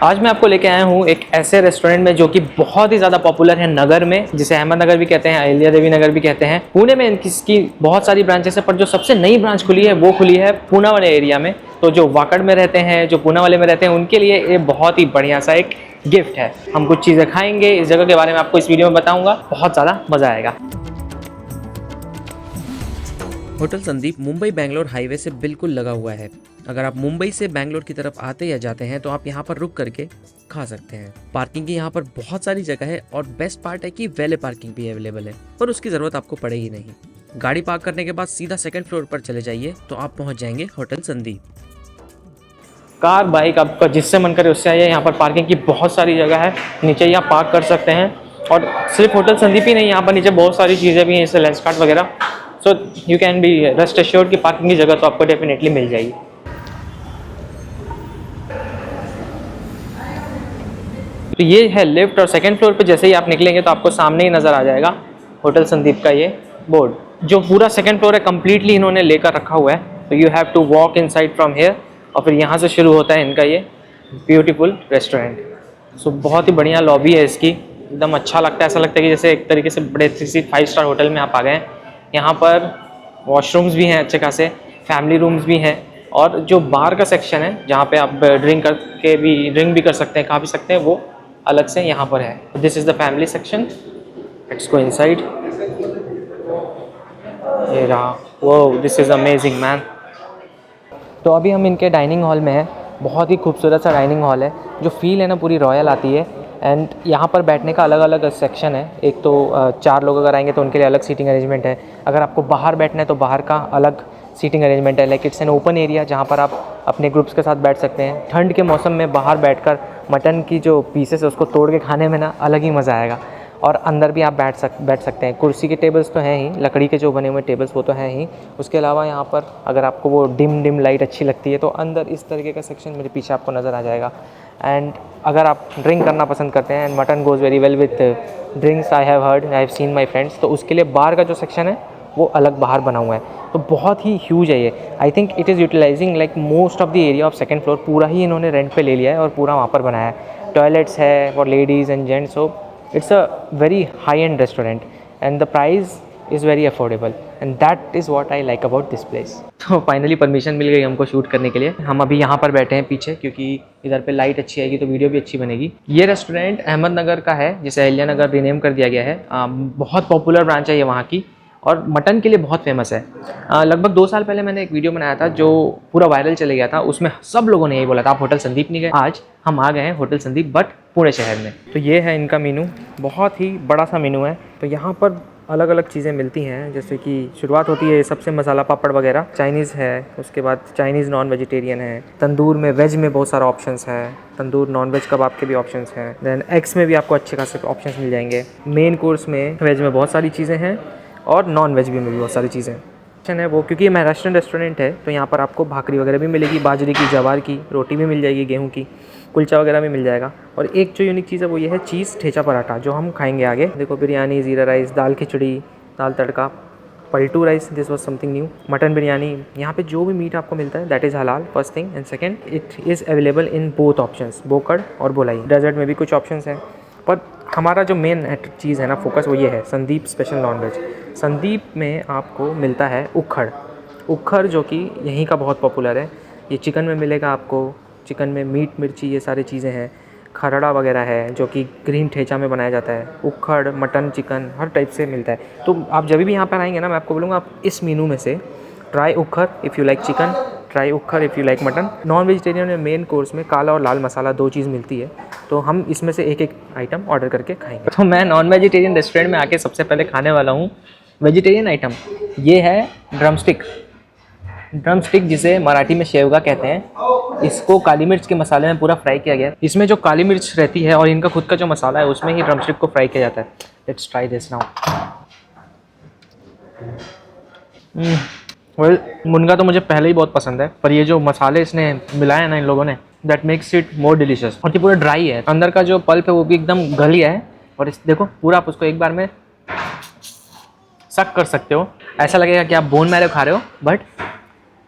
आज मैं आपको लेके आया हूँ एक ऐसे रेस्टोरेंट में जो कि बहुत ही ज़्यादा पॉपुलर है नगर में, जिसे अहमदनगर भी कहते हैं, अहिल्या देवी नगर भी कहते हैं। पुणे में इनकी बहुत सारी ब्रांचेस है, पर जो सबसे नई ब्रांच खुली है वो खुली है पूना वाले एरिया में। तो जो वाकड़ में रहते हैं, जो पूना वाले में रहते हैं, उनके लिए ये बहुत ही बढ़िया सा एक गिफ्ट है। हम कुछ चीज़ें खाएंगे, इस जगह के बारे में आपको इस वीडियो में बताऊँगा, बहुत ज़्यादा मज़ा आएगा। होटल संदीप मुंबई बेंगलोर हाईवे से बिल्कुल लगा हुआ है। अगर आप मुंबई से बेंगलोर की तरफ आते या जाते हैं तो आप यहाँ पर रुक करके खा सकते हैं। पार्किंग की यहाँ पर बहुत सारी जगह है और बेस्ट पार्ट है कि वैले पार्किंग भी अवेलेबल है, पर उसकी ज़रूरत आपको पड़ेगी नहीं। गाड़ी पार्क करने के बाद सीधा सेकंड फ्लोर पर चले जाइए तो आप पहुँच जाएंगे होटल संदीप। कार बाइक आपका जिससे मन करे उससे आइए। यहाँ पर पार्किंग की बहुत सारी जगह है, नीचे यहाँ पार्क कर सकते हैं। और सिर्फ होटल संदीप ही नहीं, यहाँ पर नीचे बहुत सारी चीज़ें भी हैं, जैसे लेंस कार्ट वगैरह। So you can be rest assured कि पार्किंग की जगह तो आपको डेफिनेटली मिल जाएगी। तो ये है लिफ्ट, और सेकंड फ्लोर पे जैसे ही आप निकलेंगे तो आपको सामने ही नज़र आ जाएगा होटल संदीप का ये बोर्ड। जो पूरा सेकंड फ्लोर है कम्प्लीटली इन्होंने लेकर रखा हुआ है। तो you have to walk inside from here, और फिर यहाँ से शुरू होता है इनका ये ब्यूटीफुल रेस्टोरेंट। सो बहुत ही बढ़िया लॉबी है इसकी, एकदम अच्छा लगता है। ऐसा लगता है कि जैसे एक तरीके से बड़े 5 स्टार होटल में आप आ गए हैं। यहाँ पर वॉशरूम्स भी हैं अच्छे खासे, फैमिली रूम्स भी हैं, और जो बार का सेक्शन है जहाँ पे आप ड्रिंक भी कर सकते हैं, खा भी सकते हैं, वो अलग से यहाँ पर है। This is the family section. Let's go inside. ये रहा, वो दिस इज़ अमेजिंग मैन। तो अभी हम इनके डाइनिंग हॉल में हैं। बहुत ही खूबसूरत सा डाइनिंग हॉल है, जो फील है ना पूरी रॉयल आती है। एंड यहाँ पर बैठने का अलग अलग सेक्शन है। एक तो 4 लोग अगर आएंगे तो उनके लिए अलग सीटिंग अरेंजमेंट है। अगर आपको बाहर बैठना है तो बाहर का अलग सीटिंग अरेंजमेंट है। Like it's an open area जहाँ पर आप अपने ग्रुप्स के साथ बैठ सकते हैं। ठंड के मौसम में बाहर बैठकर मटन की जो पीसेस है उसको तोड़ के खाने में ना अलग ही मज़ा आएगा। और अंदर भी आप बैठ सकते हैं। कुर्सी के टेबल्स तो हैं ही, लकड़ी के जो बने हुए टेबल्स वो तो हैं ही। उसके अलावा यहाँ पर अगर आपको वो डिम लाइट अच्छी लगती है तो अंदर इस तरीके का सेक्शन मेरे पीछे आपको नज़र आ जाएगा। एंड अगर आप ड्रिंक करना पसंद करते हैं, and mutton goes very well with drinks, I have seen my friends, तो उसके लिए बार का जो सेक्शन है वो अलग बाहर बना हुआ है। तो बहुत ही ह्यूज है ये। I think it is utilising like most of the area of second floor. पूरा ही इन्होंने रेंट पे ले लिया है और पूरा वहाँ पर बनाया है। टॉयलेट्स है for ladies and gents. So it's a very high-end restaurant and the price is very affordable and that is what I like about this place। तो फाइनली परमिशन मिल गई हमको शूट करने के लिए। हम अभी यहाँ पर बैठे हैं पीछे, क्योंकि इधर पे लाइट अच्छी आएगी तो वीडियो भी अच्छी बनेगी। ये रेस्टोरेंट अहमदनगर का है, जिसे अहिल्या नगर रीनेम कर दिया गया है। बहुत पॉपुलर ब्रांच है ये वहाँ की, और मटन के लिए बहुत फेमस है। लगभग 2 साल पहले मैंने एक वीडियो बनाया था जो पूरा वायरल चले गया था। उसमें सब लोगों ने यही बोला था आप होटल संदीप नहीं गए। आज हम आ गए हैं होटल संदीप, बट पुणे शहर में। तो ये है इनका मेनू, बहुत ही बड़ा सा मेनू है। तो यहाँ पर अलग अलग चीज़ें मिलती हैं, जैसे कि शुरुआत होती है सबसे मसाला पापड़ वगैरह, चाइनीज़ है, उसके बाद चाइनीज़ नॉन वेजिटेरियन है, तंदूर में वेज में बहुत सारा ऑप्शंस है, तंदूर नॉन वेज कबाब के भी ऑप्शंस हैं, देन एग्स में भी आपको अच्छे खासे ऑप्शंस मिल जाएंगे। मेन कोर्स में वेज में बहुत सारी चीज़ें हैं और नॉन वेज भी में भी बहुत सारी चीज़ें है वो। क्योंकि ये महाराष्ट्रन रेस्टोरेंट है तो यहाँ पर आपको भाकरी वगैरह भी मिलेगी, बाजरे की, जवार की रोटी भी मिल जाएगी, गेहूं की, कुलचा वगैरह भी मिल जाएगा। और एक जो यूनिक चीज़ है वो ये है चीज़ ठेचा पराठा, जो हम खाएंगे आगे। देखो, बिरयानी, ज़ीरा राइस, दाल खिचड़ी, दाल तड़का, पलटू rice, this was something new, mutton biryani. यहाँ पे जो भी मीट आपको मिलता है that is halal, first thing. And second, it is available in both options, बोकड़ और बोलाई। डेजर्ट में भी कुछ ऑप्शंस हैं, पर हमारा जो मेन चीज़ है ना, फोकस, वो ये है Sandeep special non veg. Sandeep में आपको मिलता है उखड़, जो कि यहीं का बहुत पॉपुलर है। ये चिकन में मिलेगा आपको, चिकन में मीट, मिर्ची, ये सारी चीज़ें हैं। खरड़ा वगैरह है जो कि ग्रीन ठेचा में बनाया जाता है। उखड़, मटन, चिकन हर टाइप से मिलता है। तो आप जब भी यहाँ पर आएंगे ना, मैं आपको बोलूँगा आप इस मेनू में से ट्राई उखड़ if you like chicken, try उखड़ if you like mutton. Non vegetarian में मेन कोर्स में काला और लाल मसाला 2 चीज़ मिलती है, तो हम इसमें से एक आइटम ऑर्डर करके खाएंगे। तो मैं नॉन वेजिटेरियन रेस्टोरेंट में आके सबसे पहले खाने वाला हूँ वेजिटेरियन आइटम। ये है ड्रमस्टिक, जिसे मराठी में शेवगा कहते हैं। इसको काली मिर्च के मसाले में पूरा फ्राई किया गया है। इसमें जो काली मिर्च रहती है और इनका खुद का जो मसाला है उसमें ही ड्रमस्टिक को फ्राई किया जाता है। Let's try this now. Well, मुनगा तो मुझे पहले ही बहुत पसंद है, पर ये जो मसाले इसने मिलाए हैं ना इन लोगों ने, that makes it more delicious. और ये पूरा ड्राई है, अंदर का जो पल्प है वो भी एकदम गल गया है। और इस देखो, पूरा आप उसको एक बार में सक कर सकते हो, ऐसा लगेगा कि आप बोन मैरो खा रहे हो, बट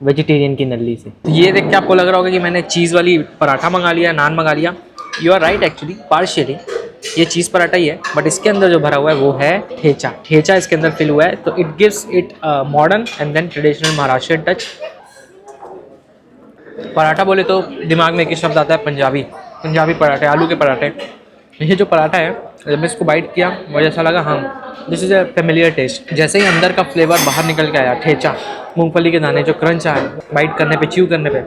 वेजिटेरियन की नल्ली से। तो ये देख के आपको लग रहा होगा कि मैंने चीज़ वाली पराठा मंगा लिया, नान मंगा लिया। You are right actually, partially ये चीज़ पराठा ही है, बट इसके अंदर जो भरा हुआ है वो है ठेचा। ठेचा इसके अंदर फिल हुआ है, तो it gives it modern and then traditional Maharashtrian touch. Paratha बोले तो दिमाग में एक ही शब्द आता है पंजाबी, पंजाबी पराठे, आलू के पराठे। ये जो पराठा है, जब मैं इसको बाइट किया मुझे ऐसा लगा हाँ this is a familiar taste. जैसे ही अंदर का फ्लेवर बाहर निकल के आया, ठेचा, मूंगफली के दाने जो क्रंच आया बाइट करने पे, च्यू करने पे,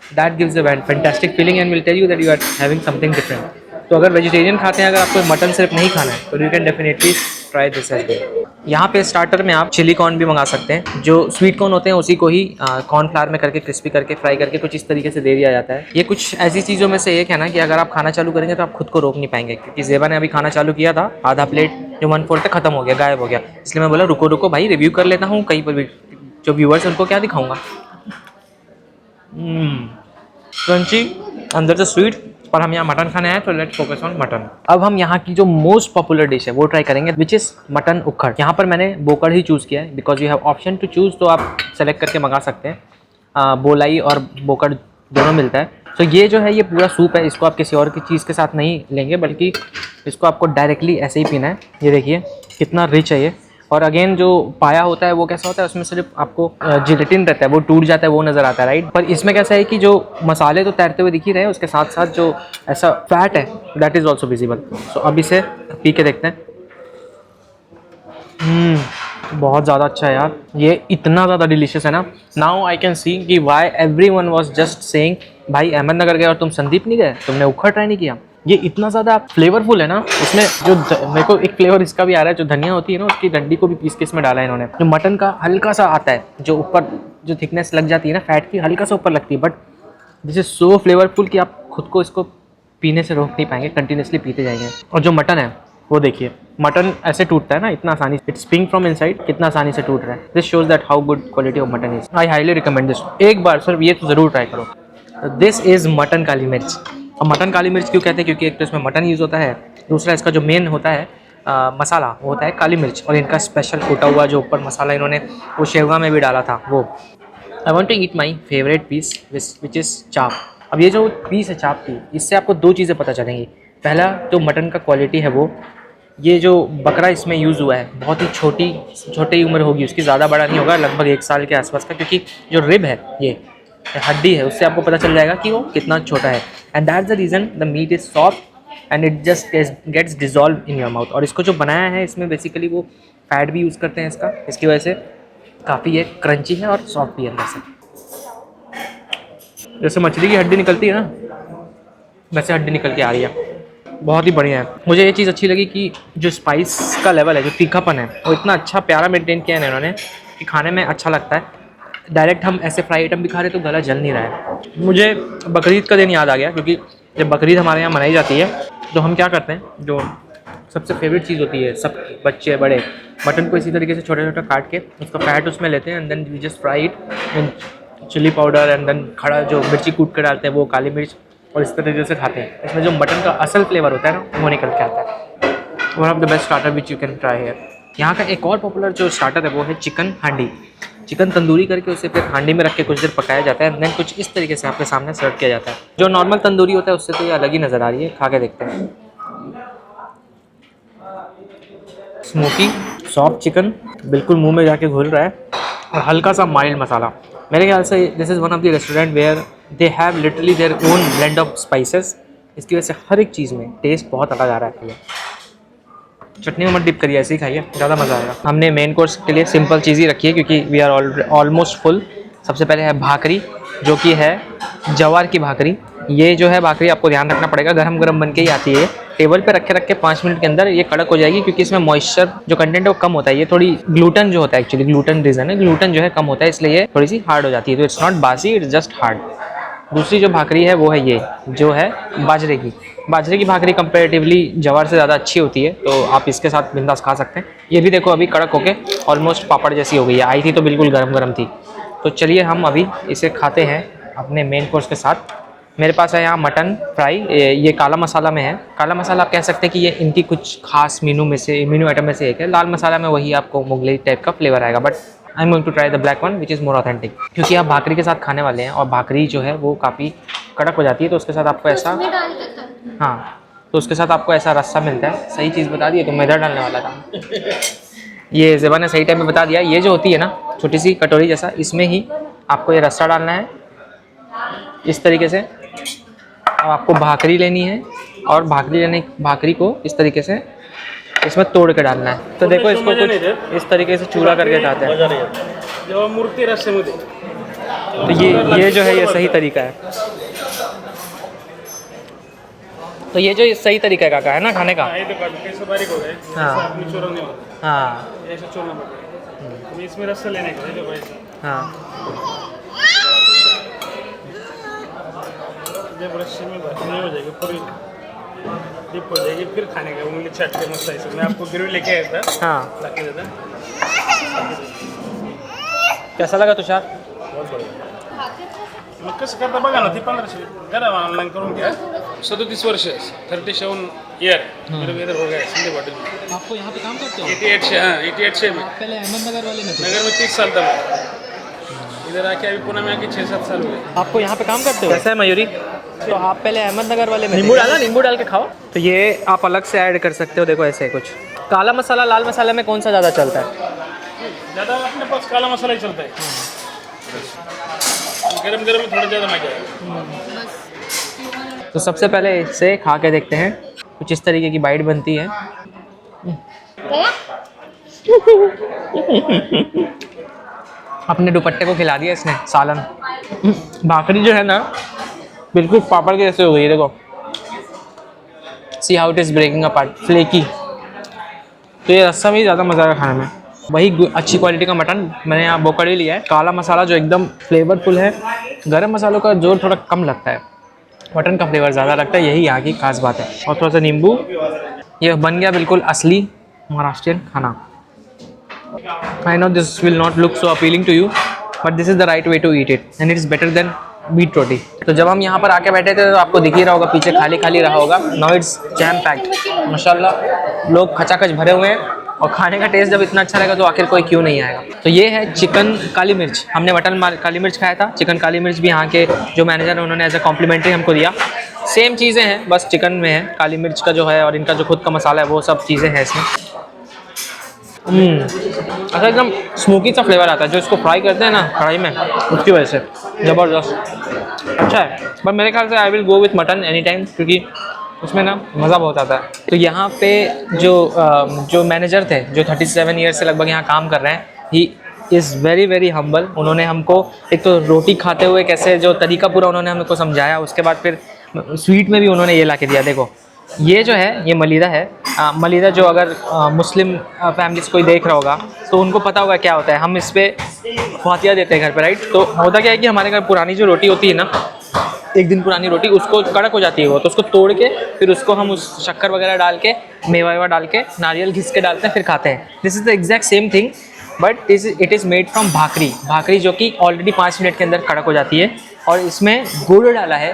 that gives a fantastic feeling and will tell you that you are having something different. तो अगर वेजिटेरियन खाते हैं, अगर आपको मटन सिर्फ नहीं खाना है, तो you can definitely try this as well. यहाँ पे स्टार्टर में आप चिली कॉर्न भी मंगा सकते हैं। जो स्वीट कॉर्न होते हैं उसी को ही कॉर्नफ्लावर में करके क्रिस्पी करके फ्राई करके कुछ इस तरीके से दे दिया जाता है। ये कुछ ऐसी चीज़ों में से एक है ना कि अगर आप खाना चालू करेंगे तो आप खुद को रोक नहीं पाएंगे, क्योंकि ज़ेबा ने अभी खाना चालू किया था, आधा प्लेट जो 1/4 तक खत्म हो गया, गायब हो गया। इसलिए मैं बोला रुको रुको भाई, रिव्यू कर लेता हूँ, कहीं पर भी जो व्यूअर्स उनको क्या दिखाऊंगा। क्रंची, अंदर से स्वीट, और हम यहाँ मटन खाने आए तो लेट्स फोकस ऑन मटन। अब हम यहाँ की जो मोस्ट पॉपुलर डिश है वो ट्राई करेंगे, विच इज़ मटन उखड़। यहाँ पर मैंने बोकड़ ही चूज़ किया है because you have option to choose, तो आप सेलेक्ट करके मंगा सकते हैं। बोलाई और बोकड़ दोनों मिलता है। तो ये जो है ये पूरा सूप है, इसको आप किसी और की चीज़ के साथ नहीं लेंगे, बल्कि इसको आपको डायरेक्टली ऐसे ही पीना है। ये देखिए कितना रिच है ये। और अगेन जो पाया होता है वो कैसा होता है, उसमें सिर्फ आपको जिलेटिन रहता है, वो टूट जाता है, वो नज़र आता है, राइट। पर इसमें कैसा है कि जो मसाले तो तैरते हुए दिख ही रहे हैं, उसके साथ साथ जो ऐसा फैट है दैट इज़ ऑल्सो विजिबल। सो अब इसे पी के देखते हैं। बहुत ज़्यादा अच्छा है यार, ये इतना ज़्यादा डिलीशियस है ना। नाउ आई कैन सी कि why everyone was just saying भाई अहमदनगर गए और तुम संदीप नहीं गए, तुमने उखड़ ट्राई नहीं किया। ये इतना ज़्यादा फ्लेवरफुल है ना, इसमें जो मेरे को एक फ्लेवर इसका भी आ रहा है, जो धनिया होती है ना उसकी डंडी को भी पीस के इसमें डाला है इन्होंने। जो मटन का हल्का सा आता है, जो ऊपर जो थिकनेस लग जाती है ना फैट की, हल्का सा ऊपर लगती है, but this is so flavourful कि आप खुद को इसको पीने से रोक नहीं पाएंगे, कंटिन्यूसली पीते जाएंगे। और जो मटन है वो देखिए, मटन ऐसे टूटता है ना इतना आसानी से, इट्स स्प्रिंग फ्रॉम इनसाइड, कितना आसानी से टूट रहा है। This shows that how good quality of mutton is. I highly recommend this, एक बार सर ये तो ज़रूर ट्राई करो। दिस इज़ मटन काली मिर्च। और मटन काली मिर्च क्यों कहते हैं, क्योंकि एक तो इसमें मटन यूज़ होता है, दूसरा इसका जो मेन होता है मसाला वो होता है काली मिर्च, और इनका स्पेशल कूटा हुआ जो ऊपर मसाला इन्होंने वो शेवगा में भी डाला था वो। I want to eat my favourite piece which is chaap. अब ये जो पीस है चाप की, इससे आपको दो चीज़ें पता चलेंगी। पहला जो मटन का क्वालिटी है वो, ये जो बकरा इसमें यूज़ हुआ है बहुत ही छोटी उम्र होगी उसकी, ज़्यादा बड़ा नहीं होगा, लगभग 1 साल के आसपास का, क्योंकि जो रिब है ये हड्डी है उससे आपको पता चल जाएगा कि वो कितना छोटा है। And that's the reason the meat is soft and it just gets dissolve in your mouth. और इसको जो बनाया है इसमें बेसिकली वो फैट भी यूज़ करते हैं इसका, इसकी वजह से काफ़ी ये क्रंची है और सॉफ्ट भी है अंदर से। जैसे मछली की हड्डी निकलती है ना, वैसे हड्डी निकल के आ रही है, बहुत ही बढ़िया है। मुझे ये चीज़ अच्छी लगी कि जो स्पाइस का लेवल है, जो तीखापन है, वो इतना अच्छा प्यारा मेंटेन किया है इन्होंने कि खाने में अच्छा लगता है। डायरेक्ट हम ऐसे फ्राई आइटम भी खा रहे तो गला जल नहीं रहा है। मुझे बकरीद का दिन याद आ गया, क्योंकि जब बकरीद हमारे यहाँ मनाई जाती है तो हम क्या करते हैं, जो सबसे फेवरेट चीज़ होती है सब बच्चे बड़े, मटन को इसी तरीके से छोटा छोटा काट के उसका फैट उसमें लेते हैं and then we just fry it in chilli powder and then खड़ा जो मिर्ची कूट कर डालते हैं वो काली मिर्च, और इस तरीके से खाते हैं। इसमें जो मटन का असल फ्लेवर होता है ना वो निकल के आता है। One of the best starter which you can try है। यहाँ का एक और पॉपुलर जो स्टार्टर है वो है चिकन हांडी। चिकन तंदूरी करके उसे फिर हांडी में रख के कुछ देर पकाया जाता है, देन कुछ इस तरीके से आपके सामने सर्व किया जाता है। जो नॉर्मल तंदूरी होता है उससे तो ये अलग ही नज़र आ रही है, खा के देखते हैं। स्मोकी सॉफ्ट चिकन बिल्कुल मुंह में जाके घुल रहा है, और हल्का सा माइल्ड मसाला। मेरे ख्याल से this is one of the restaurant where they have literally their own blend of spices. इसकी वजह से हर एक चीज़ में टेस्ट बहुत अलग आ रहा है। चटनी में मत डिप करिए, ऐसे ही खाइए, ज़्यादा मज़ा आएगा। हमने मेन कोर्स के लिए सिंपल चीज़ ही रखी है क्योंकि वी आर ऑलमोस्ट फुल। सबसे पहले है भाकरी, जो कि है जवार की भाकरी। ये जो है भाकरी आपको ध्यान रखना पड़ेगा, गरम गरम बन के ही आती है। टेबल पे रखे 5 मिनट के अंदर ये कड़क हो जाएगी, क्योंकि इसमें मॉइस्चर जो कंटेंट है वो कम होता है। ये थोड़ी ग्लूटन जो होता है, एक्चुअली ग्लूटन रीज़न है, ग्लूटन जो है कम होता है, इसलिए ये थोड़ी सी हार्ड हो जाती है। तो इट्स नॉट बासी, इट्स जस्ट हार्ड। दूसरी जो भाकरी है वो है ये, जो है बाजरे की भाकरी कंपेरेटिवली जवार से ज़्यादा अच्छी होती है, तो आप इसके साथ बिंदास खा सकते हैं। ये भी देखो अभी कड़क होके ऑलमोस्ट पापड़ जैसी हो गई है, आई थी तो बिल्कुल गरम थी। तो चलिए हम अभी इसे खाते हैं अपने मेन कोर्स के साथ। मेरे पास है यहाँ मटन फ्राई, ये काला मसाला में है। काला मसाला आप कह सकते हैं कि ये इनकी कुछ खास मेनू आइटम में से एक है। लाल मसाला में वही आपको मुगलई टाइप का फ्लेवर आएगा, but I am going to try the black one which is more authentic, क्योंकि आप भाकरी के साथ खाने वाले हैं और भाकरी जो है वो काफ़ी कड़क हो जाती है, तो उसके साथ आपको ऐसा हाँ, तो उसके साथ आपको ऐसा रस्सा मिलता है। सही चीज़ बता दी है, तो मैं इधर डालने वाला था। ये ज़ेबा ने सही टाइम पे बता दिया। ये जो होती है ना छोटी सी कटोरी जैसा, इसमें ही आपको ये रस्सा डालना है इस तरीके से। अब आपको भाकरी लेनी है और भाकरी को इस तरीके से इसमें तोड़ के डालना है। तो देखो इसको कुछ इस तरीके से चूड़ा करके खाते हैं। जेव्हा मूर्ती रस्स्यामध्ये तो ये जो है ये सही तरीका है। तो ये जो सही तरीका है काका है ना खाने का। हे देखो कैसे बारीक हो गए। हाँ। ऐसा अपनी चूरन नहीं होता, हाँ ऐसा चूरना पड़ता है। तो इसमें रस्सा लेने का है, देखो ऐसा हाँ जब रस्से में भरनी हो जाएगी पूरी डिप हो जाएगी, फिर खाने का उंगली चाट के मस्त ऐसे। मैं आपको गिरवी लेके आया था, हाँ। लाके देता। कैसा लगा तुषार? बहुत बढ़िया। मग कसं करता बघा ना, ती 1500 करा ऑनलाइन करून घ्या। 37 वर्ष 37 ईयर मेरे को इधर हो गया संडे होटल में। आपको यहाँ पे काम करते हो? 88 से, हाँ 88 से में पहले अहमदनगर वाले में थे। नगर में 30 साल था मैं। इधर आके अभी पुणे में आके 6-7 साल हुए। आपको यहाँ पे काम करते हो? कैसा है मयूरी? तो आप पहले अहमदनगर वाले में नींबू डाला, नींबू डाल के खाओ। तो ये आप अलग से ऐड कर सकते हो। देखो ऐसे कुछ काला मसाला लाल मसाला में कौन सा ज़्यादा चलता है? ज़्यादा अपने पास काला मसाला ही चलता है। गरम गरम में थोड़ा ज़्यादा मजा आएगा। तो सबसे पहले इससे खा के देखते हैं। कुछ इस तरीके की बाइट बनती है। अपने दुपट्टे को खिला दिया इसने सालन। भाकरी जो है ना बिल्कुल पापड़ के जैसे हो गई है। देखो see how it is breaking apart, flaky. तो ये रस्सा में ही ज़्यादा मज़ा आएगा खाने में। वही अच्छी क्वालिटी का मटन मैंने यहाँ बोकड़ी लिया है। काला मसाला जो एकदम फ्लेवरफुल है, गरम मसालों का जोर थोड़ा कम लगता है, मटन का फ्लेवर ज़्यादा लगता है। यही यहाँ की खास बात है। और थोड़ा सा नींबू। ये बन गया बिल्कुल असली महाराष्ट्रियन खाना। I know this will not look so appealing to you, but this is the right way to eat it and it is better than beat roti. तो जब हम यहाँ पर आके बैठे थे तो आपको दिख ही रहा होगा पीछे खाली खाली रहा होगा। नाउ इट्स जैम पैक्ड माशाल्लाह, लोग खचाखच भरे हुए हैं। और खाने का टेस्ट जब इतना अच्छा रहेगा तो आखिर कोई क्यों नहीं आएगा। तो ये है चिकन काली मिर्च। हमने मटन काली मिर्च खाया था, चिकन काली मिर्च भी यहाँ के जो मैनेजर है उन्होंने एज अ कॉम्प्लीमेंट्री हमको दिया। सेम चीज़ें हैं, बस चिकन में है काली मिर्च का जो है और इनका जो खुद का मसाला है वो सब चीज़ें हैं इसमें। अच्छा एकदम स्मोकी सा फ्लेवर आता है जो इसको फ्राई करते हैं ना कढ़ाई में, उसकी वजह से ज़बरदस्त अच्छा है। पर मेरे ख्याल से I will go with mutton any time, क्योंकि उसमें ना मज़ा बहुत आता है। तो यहाँ पे जो मैनेजर थे जो 37 ईयर से लगभग यहाँ काम कर रहे हैं, he is very very humble. उन्होंने हमको एक तो रोटी खाते हुए कैसे जो तरीका पूरा उन्होंने हमको समझाया, उसके बाद फिर स्वीट में भी उन्होंने ये ला के दिया। देखो ये जो है ये मलीदा है। मलीदा जो अगर मुस्लिम फैमिलीज कोई देख रहा होगा तो उनको पता होगा क्या होता है। हम इस पर फातिया देते हैं घर पे, राइट। तो होता क्या है कि हमारे घर पुरानी जो रोटी होती है ना, एक दिन पुरानी रोटी, उसको कड़क हो जाती है वो, तो उसको तोड़ के फिर उसको हम उस शक्कर वगैरह डाल के मेवा वेवा डाल के नारियल घिस के डालते हैं फिर खाते हैं। This is the exact same thing but it is made from bhakri जो कि ऑलरेडी 5 मिनट के अंदर कड़क हो जाती है। और इसमें गुड़ डाला है,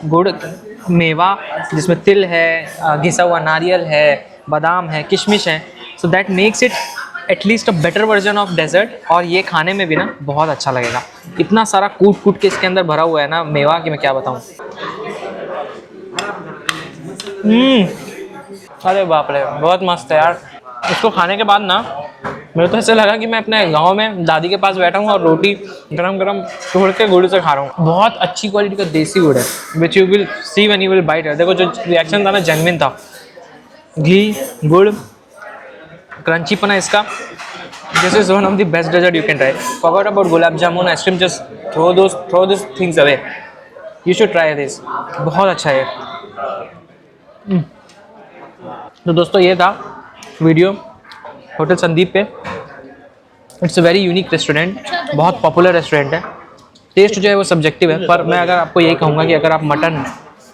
गुड़ मेवा जिसमें तिल है, घिसा हुआ नारियल है, बादाम है, किशमिश है। So that makes it at least a better version of dessert. और ये खाने में भी ना बहुत अच्छा लगेगा। इतना सारा कूट के इसके अंदर भरा हुआ है ना मेवा कि मैं क्या बताऊँ। अरे बाप रे बहुत मस्त है यार। इसको खाने के बाद ना मेरे तो ऐसा लगा कि मैं अपने गांव में दादी के पास बैठा हूँ और रोटी गरम गरम तोड़ के गुड़ से खा रहा हूँ। बहुत अच्छी क्वालिटी का देसी गुड़ है which you will see when you will bite it. देखो जो रिएक्शन था ना जेन्युइन था। घी गुड़ क्रंची पना इसका। This is one of the best dessert you can try. Forget about gulab jamun ice cream, just throw this things away. You should try this, बहुत अच्छा है। तो दोस्तों ये था वीडियो होटल संदीप पे। It's a very unique restaurant, बहुत पॉपुलर रेस्टोरेंट है। टेस्ट जो है वो सब्जेक्टिव है, पर मैं अगर आपको यही कहूँगा कि अगर आप मटन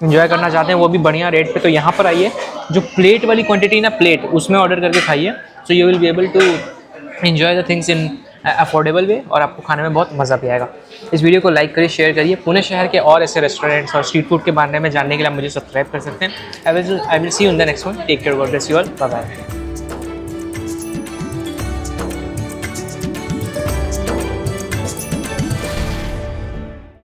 एंजॉय करना चाहते हैं वो भी बढ़िया रेट पे, तो यहाँ पर आइए। जो प्लेट वाली क्वांटिटी ना प्लेट उसमें ऑर्डर करके खाइए, so you will be able to enjoy the things in affordable way और आपको खाने में बहुत मज़ा भी आएगा। इस वीडियो को लाइक करिए, शेयर करिए। पुणे शहर के और ऐसे रेस्टोरेंट्स और स्ट्रीट फूड के बारे में जानने के लिए आप मुझे सब्सक्राइब कर सकते हैं। I will see you in the next one. Take care, God bless you all, bye bye.